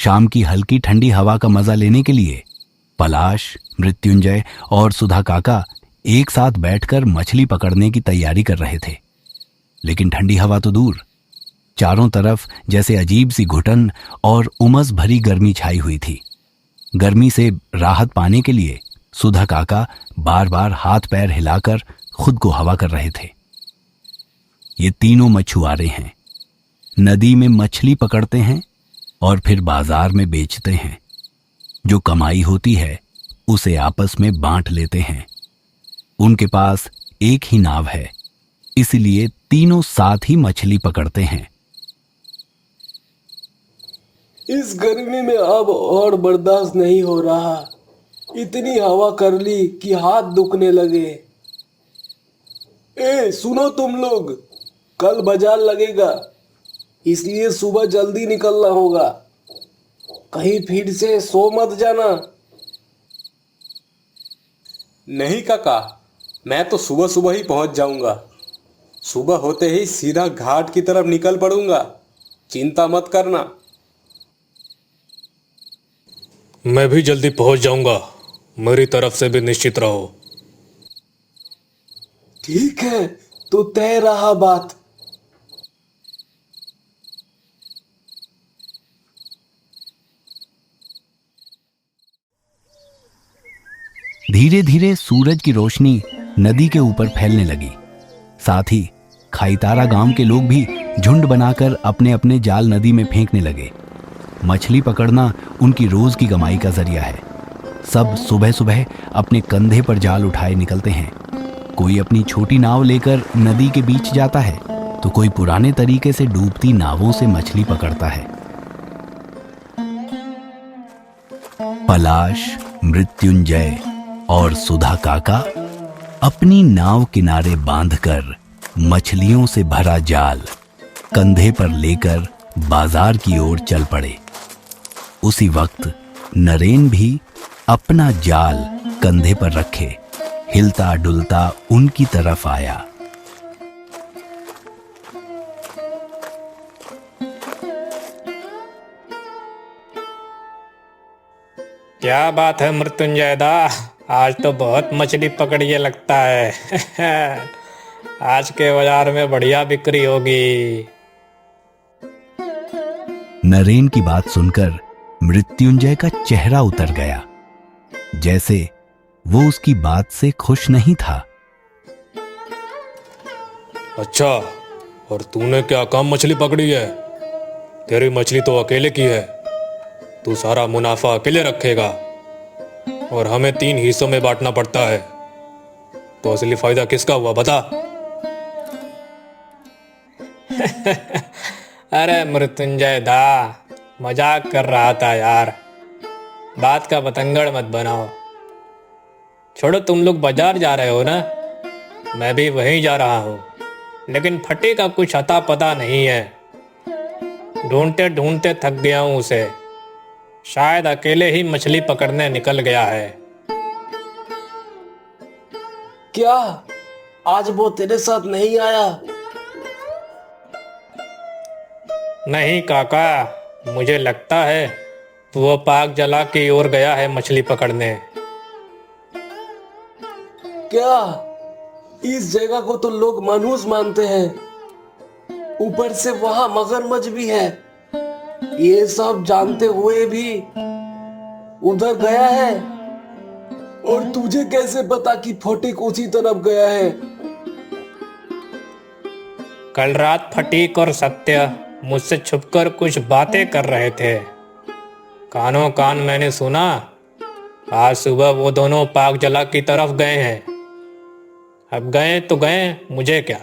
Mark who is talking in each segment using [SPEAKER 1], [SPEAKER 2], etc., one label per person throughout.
[SPEAKER 1] शाम की हल्की ठंडी हवा का मजा लेने के लिए पलाश, मृत्युंजय और सुधा काका एक साथ बैठकर मछली पकड़ने की तैयारी कर रहे थे। लेकिन ठंडी हवा तो दूर, चारों तरफ जैसे अजीब सी घुटन और उमस भरी गर्मी छाई हुई थी। गर्मी से राहत पाने के लिए सुधा काका बार बार हाथ पैर हिलाकर खुद को हवा कर रहे थे। ये तीनों मछुआरे हैं, नदी में मछली पकड़ते हैं और फिर बाजार में बेचते हैं। जो कमाई होती है उसे आपस में बांट लेते हैं। उनके पास एक ही नाव है, इसलिए तीनों साथ ही मछली पकड़ते हैं।
[SPEAKER 2] इस गर्मी में अब और बर्दाश्त नहीं हो रहा। इतनी हवा कर ली कि हाथ दुखने लगे। सुनो तुम लोग, कल बाजार लगेगा, इसलिए सुबह जल्दी निकलना होगा। कहीं फिर से सो मत जाना।
[SPEAKER 3] नहीं काका, मैं तो सुबह सुबह ही पहुंच जाऊंगा। सुबह होते ही सीधा घाट की तरफ निकल पड़ूंगा, चिंता मत करना।
[SPEAKER 4] मैं भी जल्दी पहुंच जाऊंगा, मेरी तरफ से भी निश्चित रहो।
[SPEAKER 2] ठीक है, तो तय रहा बात।
[SPEAKER 1] धीरे धीरे सूरज की रोशनी नदी के ऊपर फैलने लगी। साथ ही खाईतारा गांव के लोग भी झुंड बनाकर अपने अपने जाल नदी में फेंकने लगे। मछली पकड़ना उनकी रोज की कमाई का जरिया है। सब सुबह सुबह अपने कंधे पर जाल उठाए निकलते हैं। कोई अपनी छोटी नाव लेकर नदी के बीच जाता है, तो कोई पुराने तरीके से डूबती नावों से मछली पकड़ता है। पलाश, मृत्युंजय और सुधा काका अपनी नाव किनारे बांधकर मछलियों से भरा जाल कंधे पर लेकर बाजार की ओर चल पड़े। उसी वक्त नरेन भी अपना जाल कंधे पर रखे हिलता डुलता उनकी तरफ आया।
[SPEAKER 4] क्या बात है मृत्युंजय दा, आज तो बहुत मछली पकड़िए लगता है। आज के बाजार में बढ़िया बिक्री होगी।
[SPEAKER 1] नरेन की बात सुनकर मृत्युंजय का चेहरा उतर गया, जैसे वो उसकी बात से खुश नहीं था।
[SPEAKER 4] अच्छा, और तूने क्या काम मछली पकड़ी है? तेरी मछली तो अकेले की है, तू सारा मुनाफा अकेले रखेगा और हमें 3 हिस्सों में बांटना पड़ता है, तो असली फायदा किसका हुआ बता। अरे मृत्युंजय दा, मजाक कर रहा था यार, बात का बतंगड़ मत बनाओ। छोड़ो, तुम लोग बाजार जा रहे हो ना, मैं भी वहीं जा रहा हूँ, लेकिन फटे का कुछ अता पता नहीं है। ढूंढते ढूंढते थक गया हूँ उसे, शायद अकेले ही मछली पकड़ने निकल गया है।
[SPEAKER 2] क्या आज वो तेरे साथ नहीं आया?
[SPEAKER 4] नहीं काका, मुझे लगता है वो पाक जला की ओर गया है मछली पकड़ने।
[SPEAKER 2] क्या इस जगह को तो लोग मनहूस मानते हैं, ऊपर से वहां मगरमच्छ भी है। ये सब जानते हुए भी उधर गया है, और तुझे कैसे पता कि फटीक उसी तरफ गया है?
[SPEAKER 4] कल रात फटीक और सत्य मुझसे छुपकर कुछ बातें कर रहे थे, कानों कान मैंने सुना। आज सुबह वो दोनों पाक जला की तरफ गए हैं। अब गए तो गए, मुझे क्या।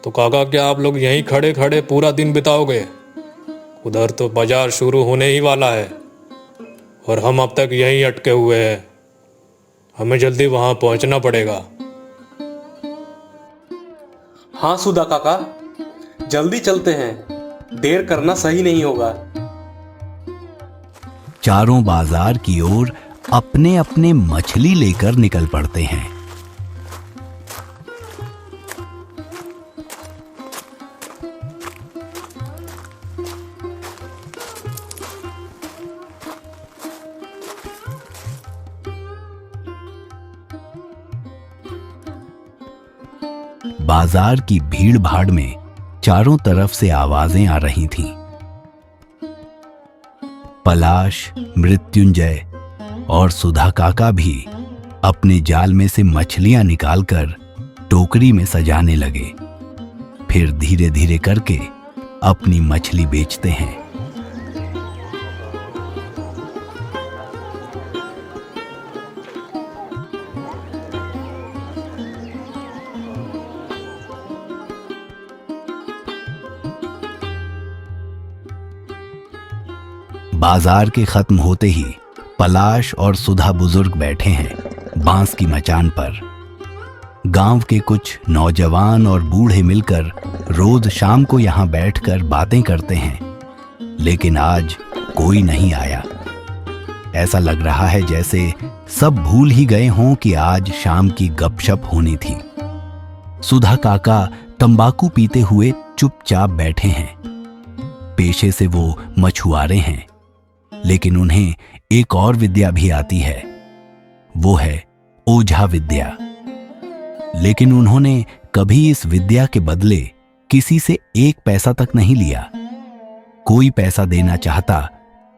[SPEAKER 4] तो काका, क्या आप लोग यहीं खड़े खड़े पूरा दिन बिताओगे? उधर तो बाजार शुरू होने ही वाला है और हम अब तक यहीं अटके हुए हैं। हमें जल्दी वहां पहुंचना पड़ेगा।
[SPEAKER 3] हाँ सुधा काका, जल्दी चलते हैं, देर करना सही नहीं होगा।
[SPEAKER 1] चारों बाजार की ओर अपने अपने मछली लेकर निकल पड़ते हैं। बाजार की भीड़ भाड़ में चारों तरफ से आवाजें आ रही थीं। पलाश, मृत्युंजय और सुधा काका भी अपने जाल में से मछलियां निकालकर टोकरी में सजाने लगे। फिर धीरे धीरे करके अपनी मछली बेचते हैं। बाजार के खत्म होते ही पलाश और सुधा बुजुर्ग बैठे हैं बांस की मचान पर। गांव के कुछ नौजवान और बूढ़े मिलकर रोज शाम को यहां बैठकर बातें करते हैं, लेकिन आज कोई नहीं आया। ऐसा लग रहा है जैसे सब भूल ही गए हों कि आज शाम की गपशप होनी थी। सुधा काका तंबाकू पीते हुए चुपचाप बैठे हैं। पेशे से वो मछुआरे हैं, लेकिन उन्हें एक और विद्या भी आती है, वो है ओझा विद्या। लेकिन उन्होंने कभी इस विद्या के बदले किसी से एक पैसा तक नहीं लिया। कोई पैसा देना चाहता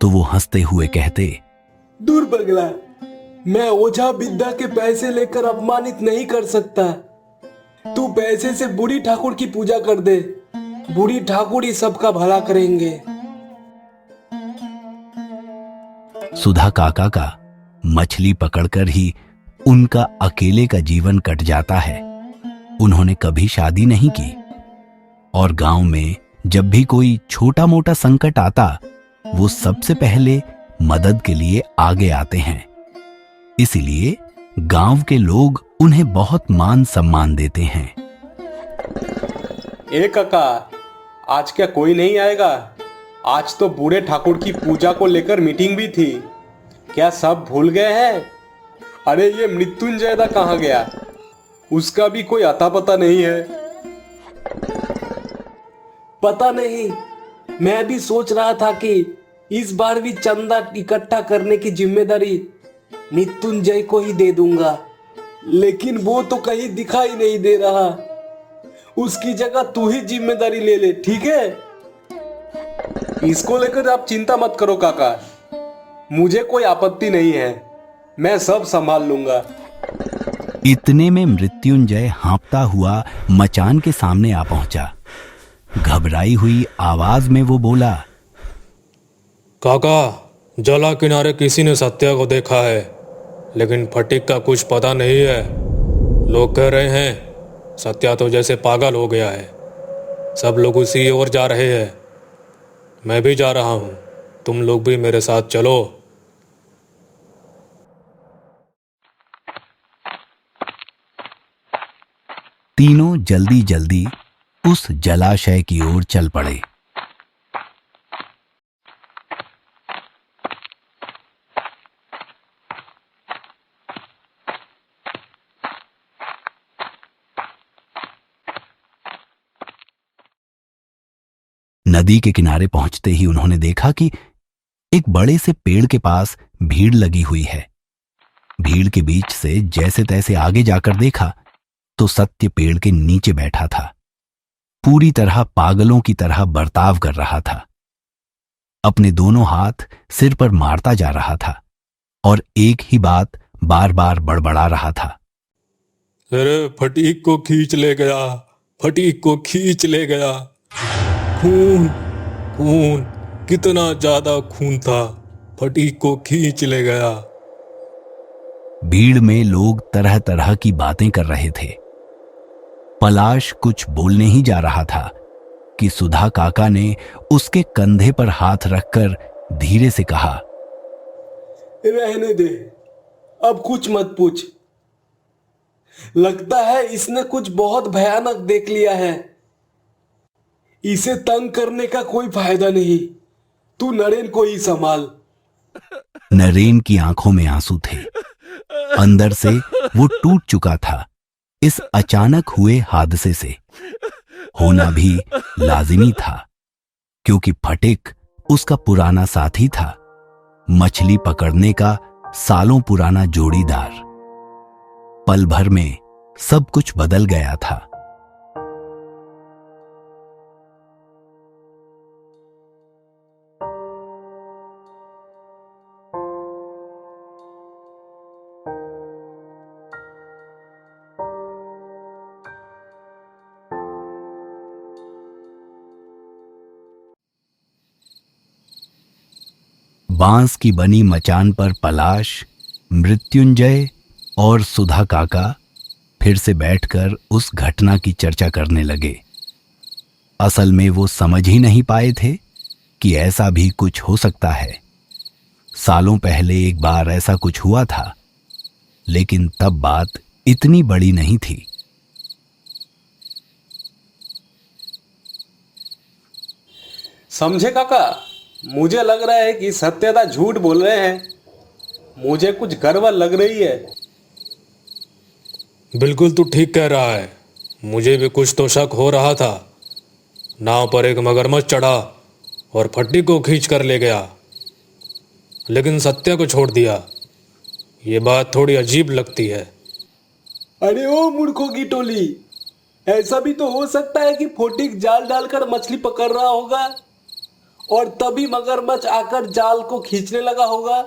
[SPEAKER 1] तो वो हंसते हुए कहते,
[SPEAKER 2] दूर पगला, मैं ओझा विद्या के पैसे लेकर अपमानित नहीं कर सकता। तू पैसे से बूढ़ी ठाकुर की पूजा कर दे, बूढ़ी ठाकुर ही सबका भला करेंगे।
[SPEAKER 1] सुधा काका का मछली पकड़कर ही उनका अकेले का जीवन कट जाता है। उन्होंने कभी शादी नहीं की और गांव में जब भी कोई छोटा मोटा संकट आता, वो सबसे पहले मदद के लिए आगे आते हैं। इसीलिए गांव के लोग उन्हें बहुत मान सम्मान देते हैं।
[SPEAKER 3] ए काका, आज क्या कोई नहीं आएगा? आज तो बूढ़े ठाकुर की पूजा को लेकर मीटिंग भी थी। क्या सब भूल गए हैं? अरे ये मृत्युंजय दा कहाँ गया? उसका भी कोई अता पता नहीं है।
[SPEAKER 2] पता नहीं, मैं भी सोच रहा था कि इस बार भी चंदा इकट्ठा करने की जिम्मेदारी मृत्युंजय को ही दे दूंगा, लेकिन वो तो कहीं दिखाई नहीं दे रहा। उसकी जगह तू ही जिम्मेदारी ले ले, ठीक है?
[SPEAKER 3] इसको लेकर आप चिंता मत करो काका, मुझे कोई आपत्ति नहीं है, मैं सब संभाल लूंगा।
[SPEAKER 1] इतने में मृत्युंजय हाँफता हुआ मचान के सामने आ पहुंचा। घबराई हुई आवाज में वो बोला,
[SPEAKER 4] काका, जला किनारे किसी ने सत्या को देखा है, लेकिन फटीक का कुछ पता नहीं है। लोग कह रहे हैं सत्या तो जैसे पागल हो गया है। सब लोग उसी ओर जा रहे हैं। मैं भी जा रहा हूं, तुम लोग भी मेरे साथ चलो।
[SPEAKER 1] तीनों जल्दी जल्दी उस जलाशय की ओर चल पड़े। नदी के किनारे पहुंचते ही उन्होंने देखा कि एक बड़े से पेड़ के पास भीड़ लगी हुई है। भीड़ के बीच से जैसे तैसे आगे जाकर देखा तो सत्य पेड़ के नीचे बैठा था। पूरी तरह पागलों की तरह बर्ताव कर रहा था। अपने दोनों हाथ सिर पर मारता जा रहा था और एक ही बात बार बार बड़बड़ा रहा था।
[SPEAKER 4] अरे फटीक को खींच ले गया, फटीक को खींच ले गया। खून खून, कितना ज्यादा खून था, फटीक को खींच ले गया।
[SPEAKER 1] भीड़ में लोग तरह तरह की बातें कर रहे थे। पलाश कुछ बोलने ही जा रहा था कि सुधा काका ने उसके कंधे पर हाथ रखकर धीरे से कहा,
[SPEAKER 2] रहने दे, अब कुछ मत पूछ। लगता है इसने कुछ बहुत भयानक देख लिया है। इसे तंग करने का कोई फायदा नहीं। तू नरेन को ही संभाल।
[SPEAKER 1] नरेन की आंखों में आंसू थे। अंदर से वो टूट चुका था इस अचानक हुए हादसे से। होना भी लाजिमी था, क्योंकि फटिक उसका पुराना साथी था, मछली पकड़ने का सालों पुराना जोड़ीदार। पल भर में सब कुछ बदल गया था। बांस की बनी मचान पर पलाश, मृत्युंजय और सुधा काका फिर से बैठकर उस घटना की चर्चा करने लगे। असल में वो समझ ही नहीं पाए थे कि ऐसा भी कुछ हो सकता है। सालों पहले एक बार ऐसा कुछ हुआ था, लेकिन तब बात इतनी बड़ी नहीं थी।
[SPEAKER 3] समझे काका, मुझे लग रहा है कि सत्यता झूठ बोल रहे हैं। मुझे कुछ गड़बड़ लग रही है।
[SPEAKER 4] बिल्कुल तू ठीक कह रहा है। मुझे भी कुछ तो शक हो रहा था। नाव पर एक मगरमच्छ चढ़ा और फट्टी को खींच कर ले गया, लेकिन सत्या को छोड़ दिया। ये बात थोड़ी अजीब लगती है।
[SPEAKER 2] अरे ओ मूर्खों की टोली, ऐसा भी तो हो सकता है कि फोटिक जाल डालकर मछली पकड़ रहा होगा और तभी मगरमच्छ आकर जाल को खींचने लगा होगा,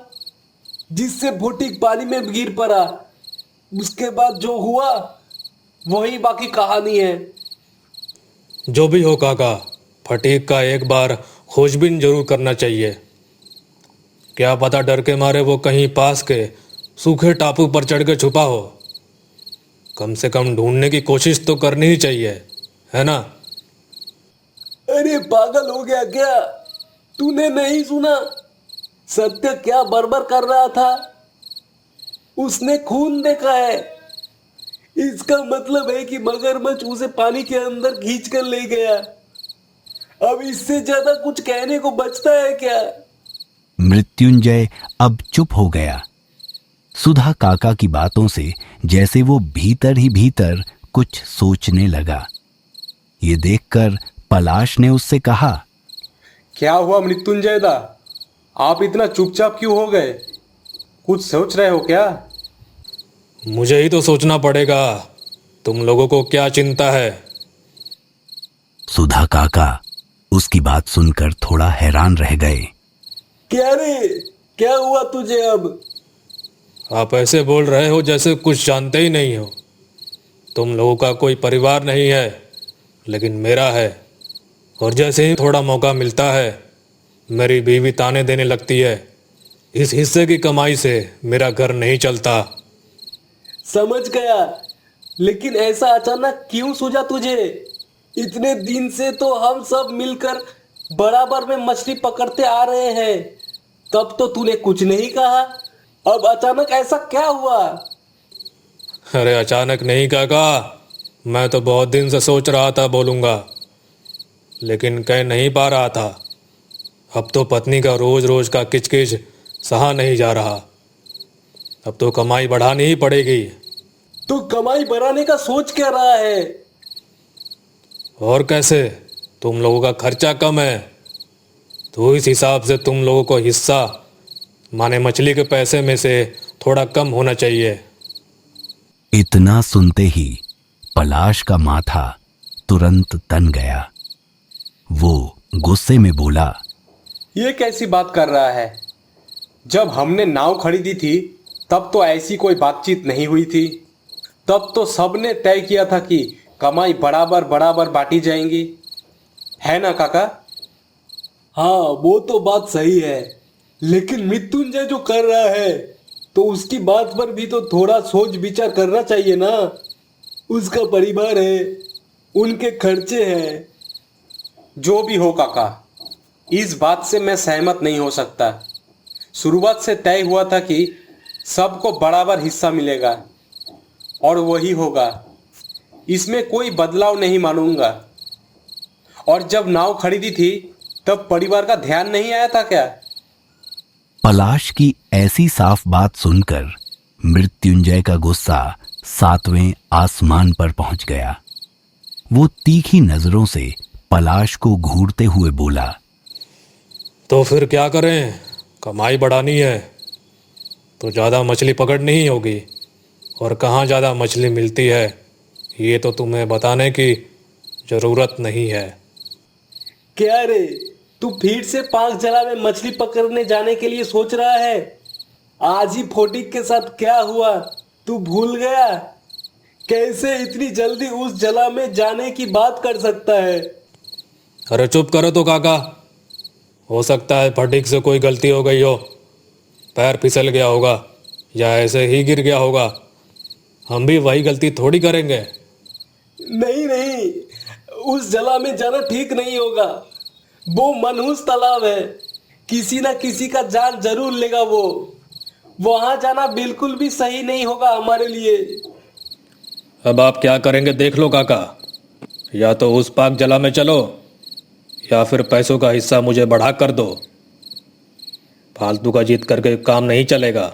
[SPEAKER 2] जिससे फोटिक पानी में गिर पड़ा। उसके बाद जो हुआ वही बाकी कहानी है।
[SPEAKER 4] जो भी हो काका, फटीक का एक बार खोजबीन जरूर करना चाहिए। क्या पता डर के मारे वो कहीं पास के सूखे टापू पर चढ़ के छुपा हो। कम से कम ढूंढने की कोशिश तो करनी ही चाहिए, है ना?
[SPEAKER 2] अरे पागल हो गया क्या? तूने नहीं सुना सत्य क्या बर्बर कर रहा था? उसने खून देखा है। इसका मतलब है कि मगरमच्छ उसे पानी के अंदर खींच कर ले गया। अब इससे ज्यादा कुछ कहने को बचता है क्या?
[SPEAKER 1] मृत्युंजय अब चुप हो गया। सुधा काका की बातों से जैसे वो भीतर ही भीतर कुछ सोचने लगा। ये देखकर पलाश ने उससे कहा,
[SPEAKER 3] क्या हुआ मृत्युंजय दा, आप इतना चुपचाप क्यों हो गए? कुछ सोच रहे हो क्या?
[SPEAKER 4] मुझे ही तो सोचना पड़ेगा। तुम लोगों को क्या चिंता है?
[SPEAKER 1] सुधा काका उसकी बात सुनकर थोड़ा हैरान रह गए।
[SPEAKER 2] क्या रे, क्या हुआ तुझे अब?
[SPEAKER 4] आप ऐसे बोल रहे हो जैसे कुछ जानते ही नहीं हो। तुम लोगों का कोई परिवार नहीं है, लेकिन मेरा है। और जैसे ही थोड़ा मौका मिलता है, मेरी बीवी ताने देने लगती है। इस हिस्से की कमाई से मेरा घर नहीं चलता।
[SPEAKER 2] समझ गया, लेकिन ऐसा अचानक क्यों सूझा तुझे? इतने दिन से तो हम सब मिलकर बराबर में मछली पकड़ते आ रहे हैं, तब तो तूने कुछ नहीं कहा। अब अचानक ऐसा क्या हुआ?
[SPEAKER 4] अरे अचानक नहीं काका, मैं तो बहुत दिन से सोच रहा था बोलूँगा, लेकिन कह नहीं पा रहा था। अब तो पत्नी का रोज रोज का किचकिच सहा नहीं जा रहा। अब तो कमाई बढ़ानी ही पड़ेगी।
[SPEAKER 2] तू कमाई बढ़ाने का सोच क्या रहा है?
[SPEAKER 4] और कैसे? तुम लोगों का खर्चा कम है, तो इस हिसाब से तुम लोगों को हिस्सा माने मछली के पैसे में से थोड़ा कम होना चाहिए।
[SPEAKER 1] इतना सुनते ही पलाश का माथा तुरंत तन गया। वो गुस्से में बोला,
[SPEAKER 3] ये कैसी बात कर रहा है? जब हमने नाव खरीदी थी तब तो ऐसी कोई बातचीत नहीं हुई थी। तब तो सबने तय किया था कि कमाई बराबर बराबर बांटी जाएंगी, है ना काका?
[SPEAKER 2] हाँ, वो तो बात सही है, लेकिन मृत्युंजय जो कर रहा है तो उसकी बात पर भी तो थोड़ा सोच विचार करना चाहिए ना। उसका परिवार है, उनके खर्चे हैं।
[SPEAKER 3] जो भी हो काका, इस बात से मैं सहमत नहीं हो सकता। शुरुआत से तय हुआ था कि सबको बराबर हिस्सा मिलेगा और वही होगा। इसमें कोई बदलाव नहीं मानूंगा। और जब नाव खरीदी थी तब परिवार का ध्यान नहीं आया था क्या?
[SPEAKER 1] पलाश की ऐसी साफ बात सुनकर मृत्युंजय का गुस्सा 7वें आसमान पर पहुंच गया। वो तीखी नजरों से पलाश को घूरते हुए बोला,
[SPEAKER 4] तो फिर क्या करें? कमाई बढ़ानी है तो ज़्यादा मछली पकड़नी ही होगी। और कहाँ ज़्यादा मछली मिलती है ये तो तुम्हें बताने की ज़रूरत नहीं है।
[SPEAKER 2] क्या रे, तू फिर से पांच जला में मछली पकड़ने जाने के लिए सोच रहा है? आज ही फोटिक के साथ क्या हुआ तू भूल गया? कैसे इतनी जल्दी उस जला में जाने की बात कर सकता है?
[SPEAKER 4] अरे चुप करो तो काका। हो सकता है फटीक से कोई गलती हो गई हो, पैर फिसल गया होगा या ऐसे ही गिर गया होगा। हम भी वही गलती थोड़ी करेंगे।
[SPEAKER 2] नहीं नहीं, उस जला में जाना ठीक नहीं होगा। वो मनहूस तालाब है, किसी ना किसी का जान जरूर लेगा वो। वहां जाना बिल्कुल भी सही नहीं होगा हमारे लिए।
[SPEAKER 4] अब आप क्या करेंगे देख लो काका, या तो उस पाक जला में चलो या फिर पैसों का हिस्सा मुझे बढ़ा कर दो। फालतू का जीत करके काम नहीं चलेगा।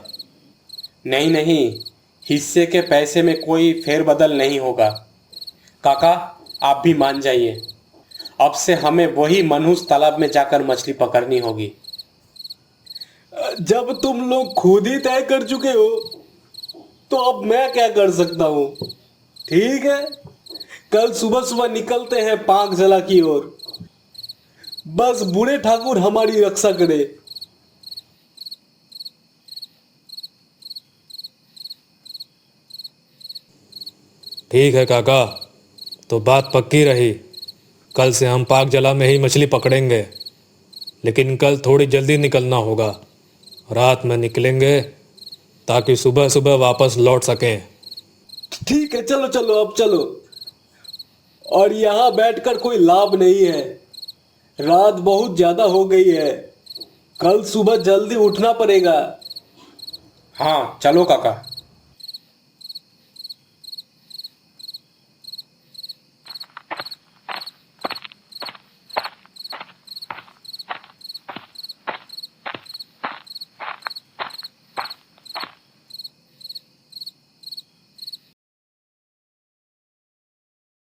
[SPEAKER 3] नहीं नहीं, हिस्से के पैसे में कोई फेरबदल नहीं होगा। काका आप भी मान जाइए, अब से हमें वही मनहूस तालाब में जाकर मछली पकड़नी होगी।
[SPEAKER 2] जब तुम लोग खुद ही तय कर चुके हो तो अब मैं क्या कर सकता हूँ। ठीक है, कल सुबह सुबह निकलते हैं पाक जला की ओर। बस बूढ़े ठाकुर हमारी रक्षा करे।
[SPEAKER 4] ठीक है काका, तो बात पक्की रही। कल से हम पाक जला में ही मछली पकड़ेंगे, लेकिन कल थोड़ी जल्दी निकलना होगा। रात में निकलेंगे ताकि सुबह सुबह वापस लौट सकें।
[SPEAKER 2] ठीक है, चलो चलो अब चलो। और यहाँ बैठकर कोई लाभ नहीं है, रात बहुत ज्यादा हो गई है। कल सुबह जल्दी उठना पड़ेगा।
[SPEAKER 3] हाँ चलो काका।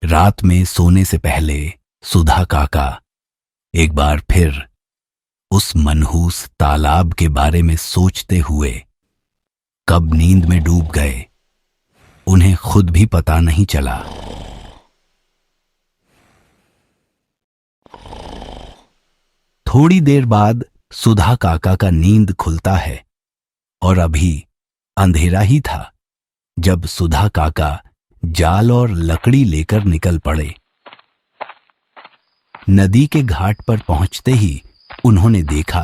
[SPEAKER 1] रात में सोने से पहले सुधा काका एक बार फिर उस मनहूस तालाब के बारे में सोचते हुए कब नींद में डूब गए, उन्हें खुद भी पता नहीं चला। थोड़ी देर बाद सुधा काका का नींद खुलता है और अभी अंधेरा ही था जब सुधा काका जाल और लकड़ी लेकर निकल पड़े। नदी के घाट पर पहुंचते ही उन्होंने देखा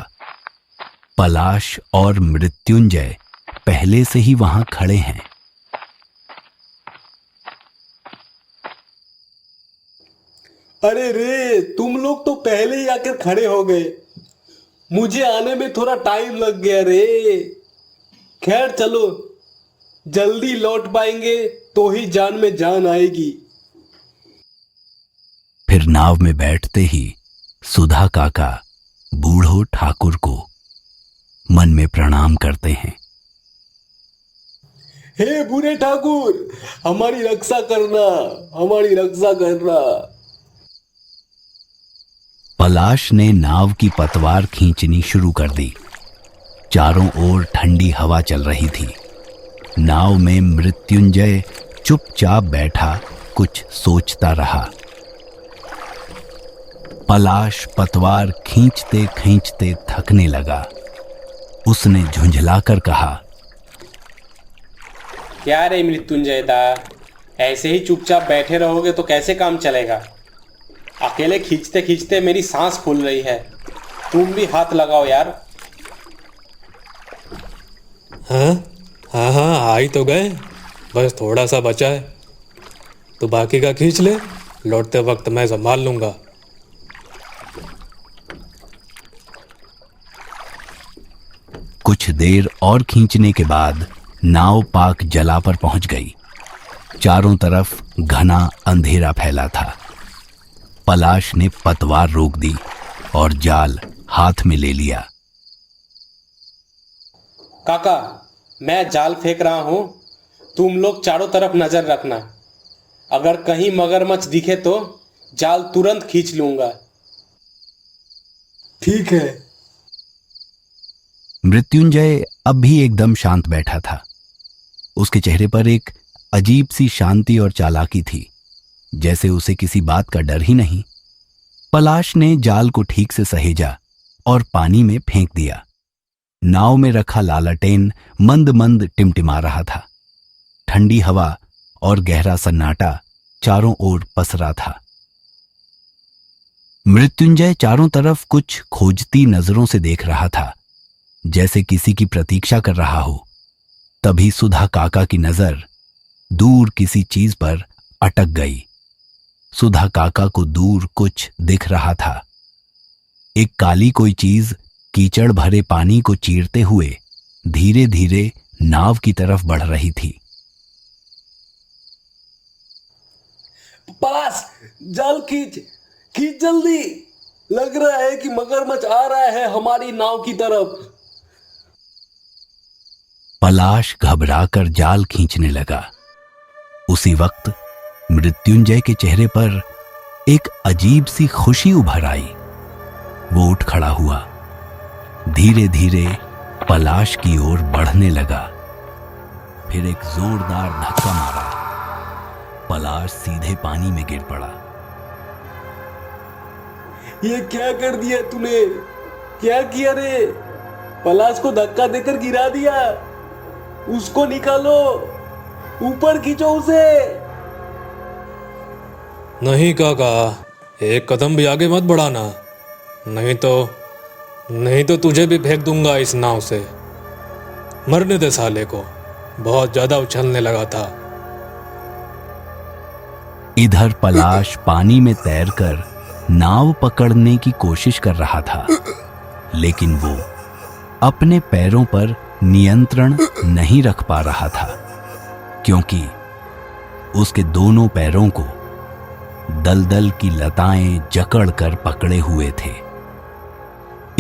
[SPEAKER 1] पलाश और मृत्युंजय पहले से ही वहां खड़े हैं।
[SPEAKER 2] अरे रे, तुम लोग तो पहले ही आकर खड़े हो गए। मुझे आने में थोड़ा टाइम लग गया रे। खैर चलो, जल्दी लौट पाएंगे तो ही जान में जान आएगी।
[SPEAKER 1] फिर नाव में बैठते ही सुधा काका बूढ़ो ठाकुर को मन में प्रणाम करते हैं।
[SPEAKER 2] हे बूढ़े ठाकुर, हमारी रक्षा करना, हमारी रक्षा करना।
[SPEAKER 1] पलाश ने नाव की पतवार खींचनी शुरू कर दी। चारों ओर ठंडी हवा चल रही थी। नाव में मृत्युंजय चुपचाप बैठा कुछ सोचता रहा। पलाश पतवार खींचते खींचते थकने लगा। उसने झुंझलाकर कहा,
[SPEAKER 3] क्या रे मृत्युंजय दा, ऐसे ही चुपचाप बैठे रहोगे तो कैसे काम चलेगा। अकेले खींचते खींचते मेरी सांस फूल रही है, तुम भी हाथ लगाओ यार।
[SPEAKER 4] हाँ हाँ हाँ, आ ही तो गए, बस थोड़ा सा बचा है। तो बाकी का खींच ले, लौटते वक्त मैं संभाल लूंगा।
[SPEAKER 1] कुछ देर और खींचने के बाद नाव पाक जला पर पहुंच गई। चारों तरफ घना अंधेरा फैला था। पलाश ने पतवार रोक दी और जाल हाथ में ले लिया।
[SPEAKER 3] काका मैं जाल फेंक रहा हूं, तुम लोग चारों तरफ नजर रखना। अगर कहीं मगरमच्छ दिखे तो जाल तुरंत खींच लूंगा।
[SPEAKER 2] ठीक है।
[SPEAKER 1] मृत्युंजय अब भी एकदम शांत बैठा था। उसके चेहरे पर एक अजीब सी शांति और चालाकी थी, जैसे उसे किसी बात का डर ही नहीं। पलाश ने जाल को ठीक से सहेजा और पानी में फेंक दिया। नाव में रखा लालटेन मंद मंद टिमटिमा रहा था। ठंडी हवा और गहरा सन्नाटा चारों ओर पसरा था। मृत्युंजय चारों तरफ कुछ खोजती नजरों से देख रहा था, जैसे किसी की प्रतीक्षा कर रहा हो। तभी सुधा काका की नजर दूर किसी चीज पर अटक गई। सुधा काका को दूर कुछ दिख रहा था। एक काली कोई चीज कीचड़ भरे पानी को चीरते हुए धीरे धीरे नाव की तरफ बढ़ रही थी।
[SPEAKER 2] पास जाल खींच खींच जल्दी, लग रहा है कि मगरमच्छ आ रहा है हमारी नाव की तरफ।
[SPEAKER 1] पलाश घबराकर जाल खींचने लगा। उसी वक्त मृत्युंजय के चेहरे पर एक अजीब सी खुशी उभर आई। वो उठ खड़ा हुआ, धीरे धीरे पलाश की ओर बढ़ने लगा। फिर एक जोरदार धक्का मारा। पलाश सीधे पानी में गिर पड़ा।
[SPEAKER 2] ये क्या कर दिया तूने? क्या किया रे? पलाश को धक्का देकर गिरा दिया। उसको निकालो, ऊपर खींचो उसे।
[SPEAKER 4] नहीं काका, एक कदम भी आगे मत बढ़ाना, नहीं तो तुझे भी फेंक दूंगा इस नाव से। मरने दे साले को, बहुत ज्यादा उछलने लगा था।
[SPEAKER 1] इधर पलाश पानी में तैरकर नाव पकड़ने की कोशिश कर रहा था, लेकिन वो अपने पैरों पर नियंत्रण नहीं रख पा रहा था, क्योंकि उसके दोनों पैरों को दलदल की लताएं जकड़कर पकड़े हुए थे।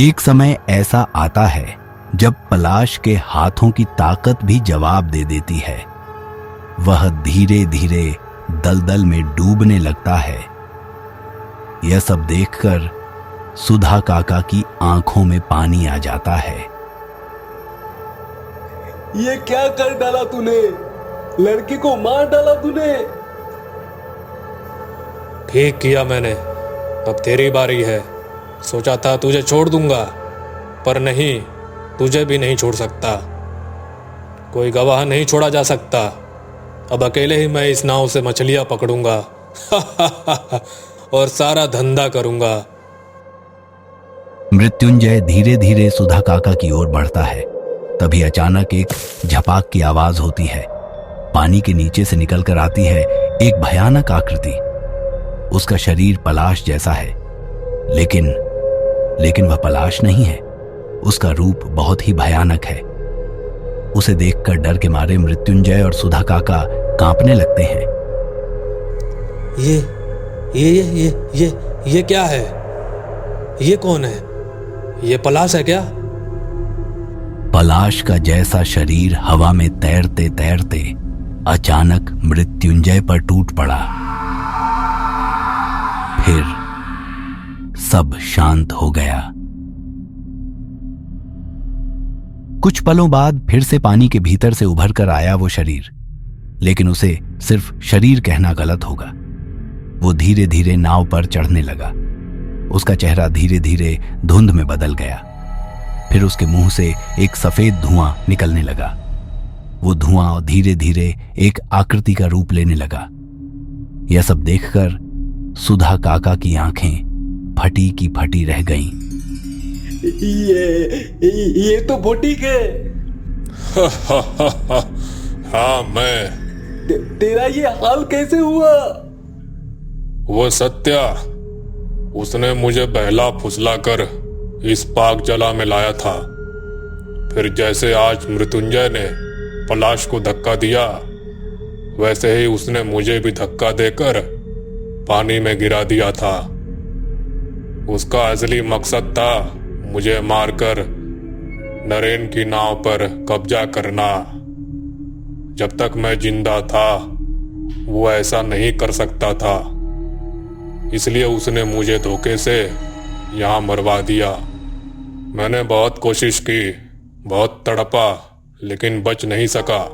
[SPEAKER 1] एक समय ऐसा आता है जब पलाश के हाथों की ताकत भी जवाब दे देती है। वह धीरे धीरे दलदल में डूबने लगता है। यह सब देखकर सुधा काका की आंखों में पानी आ जाता है।
[SPEAKER 2] ये क्या कर डाला तूने? लड़के को मार डाला तूने।
[SPEAKER 4] ठीक किया मैंने, अब तेरी बारी है। सोचा था तुझे छोड़ दूंगा, पर नहीं, तुझे भी नहीं छोड़ सकता। कोई गवाह नहीं छोड़ा जा सकता। अब अकेले ही मैं इस नाव से मछलियां पकड़ूंगा और सारा धंधा करूंगा।
[SPEAKER 1] मृत्युंजय धीरे धीरे सुधा काका की ओर बढ़ता है। तभी अचानक एक झपाक की आवाज होती है। पानी के नीचे से निकलकर आती है एक भयानक आकृति। उसका शरीर पलाश जैसा है, लेकिन वह पलाश नहीं है। उसका रूप बहुत ही भयानक है। उसे देखकर डर के मारे मृत्युंजय और सुधा काका कांपने लगते हैं।
[SPEAKER 4] ये क्या है? ये कौन है? ये पलाश है क्या?
[SPEAKER 1] पलाश का जैसा शरीर हवा में तैरते तैरते अचानक मृत्युंजय पर टूट पड़ा। फिर सब शांत हो गया। कुछ पलों बाद फिर से पानी के भीतर से उभर कर आया वो शरीर, लेकिन उसे सिर्फ शरीर कहना गलत होगा। वो धीरे धीरे नाव पर चढ़ने लगा। उसका चेहरा धीरे धीरे धुंध में बदल गया। फिर उसके मुंह से एक सफेद धुआं निकलने लगा। वो धुआं धीरे धीरे एक आकृति का रूप लेने लगा। यह सब देखकर सुधा काका की आंखें फटी की फटी रह गईं।
[SPEAKER 2] ये तो भोटिक है।
[SPEAKER 5] हाँ, मैं।
[SPEAKER 2] तेरा ये हाल कैसे हुआ?
[SPEAKER 5] वो सत्या, उसने मुझे बहला फुसला कर इस पाक जला में लाया था। फिर जैसे आज मृत्युंजय ने पलाश को धक्का दिया, वैसे ही उसने मुझे भी धक्का देकर पानी में गिरा दिया था। उसका असली मकसद था मुझे मारकर नरेन की नाव पर कब्जा करना। जब तक मैं जिंदा था वो ऐसा नहीं कर सकता था, इसलिए उसने मुझे धोखे से यहाँ मरवा दिया। मैंने बहुत कोशिश की, बहुत तड़पा, लेकिन बच नहीं सका।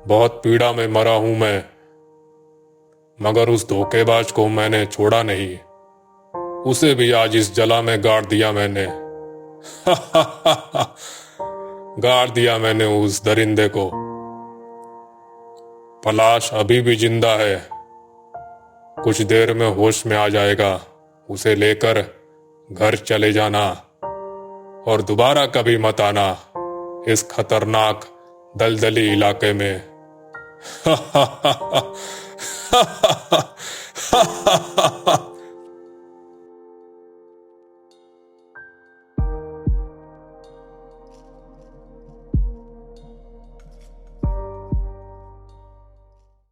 [SPEAKER 5] बहुत पीड़ा में मरा हूं मैं, मगर उस धोखेबाज को मैंने छोड़ा नहीं। उसे भी आज इस जला में गाड़ दिया मैंने। गाड़ दिया मैंने उस दरिंदे को। पलाश अभी भी जिंदा है, कुछ देर में होश में आ जाएगा। उसे लेकर घर चले जाना और दोबारा कभी मत आना इस खतरनाक दलदली इलाके में।